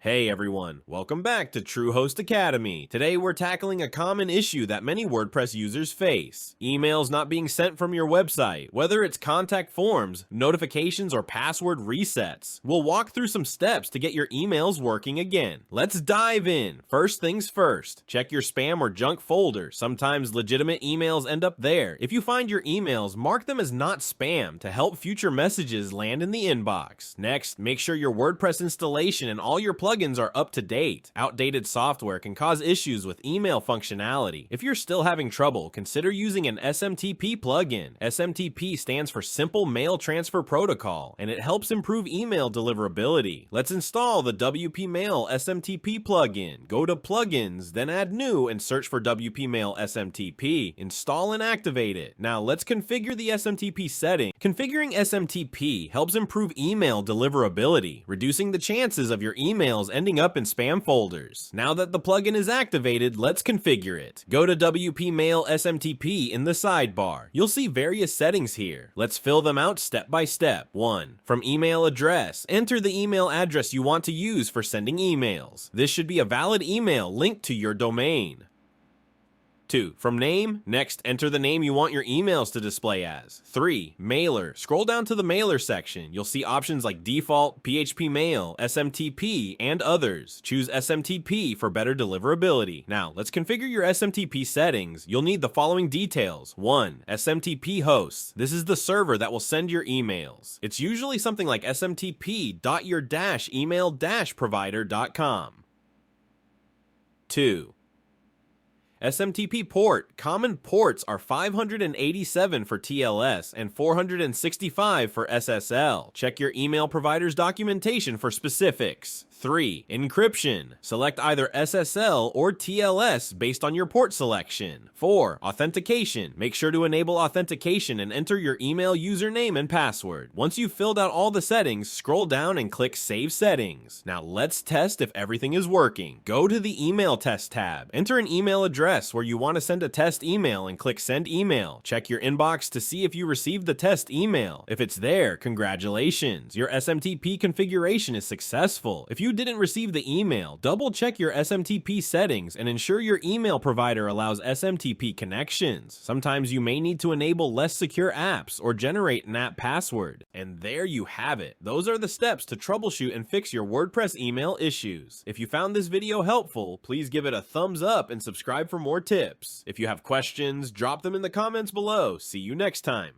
Hey everyone, welcome back to Truehost Academy. Today we're tackling a common issue that many WordPress users face. Emails not being sent from your website, whether it's contact forms, notifications, or password resets. We'll walk through some steps to get your emails working again. Let's dive in. First things first, check your spam or junk folder. Sometimes legitimate emails end up there. If you find your emails, mark them as not spam to help future messages land in the inbox. Next, make sure your WordPress installation and all your plugins are up to date. Outdated software can cause issues with email functionality. If you're still having trouble, consider using an SMTP plugin. SMTP stands for Simple Mail Transfer Protocol, and it helps improve email deliverability. Let's install the WP Mail SMTP plugin. Go to Plugins, then add New and search for WP Mail SMTP. Install and activate it. Now let's configure the SMTP setting. Configuring SMTP helps improve email deliverability, reducing the chances of your emails ending up in spam folders. Now that the plugin is activated, let's configure it. Go to WP Mail SMTP in the sidebar. You'll see various settings here. Let's fill them out step by step. 1. From email address, enter the email address you want to use for sending emails. This should be a valid email linked to your domain. 2. From name, next enter the name you want your emails to display as. 3. Mailer. Scroll down to the mailer section. You'll see options like default, PHP mail, SMTP, and others. Choose SMTP for better deliverability. Now, let's configure your SMTP settings. You'll need the following details. 1. SMTP host. This is the server that will send your emails. It's usually something like smtp.your-email-provider.com. 2. SMTP port. Common ports are 587 for TLS and 465 for SSL. Check your email provider's documentation for specifics. 3. Encryption. Select either SSL or TLS based on your port selection. 4. Authentication. Make sure to enable authentication and enter your email username and password. Once you've filled out all the settings, scroll down and click Save Settings. Now let's test if everything is working. Go to the Email Test tab. Enter an email address where you want to send a test email and click Send Email. Check your inbox to see if you received the test email. If it's there, congratulations. Your SMTP configuration is successful. If you didn't receive the email, double check your SMTP settings and ensure your email provider allows SMTP connections. Sometimes you may need to enable less secure apps or generate an app password. And there you have it. Those are the steps to troubleshoot and fix your WordPress email issues. If you found this video helpful, please give it a thumbs up and subscribe for more tips. If you have questions, drop them in the comments below. See you next time.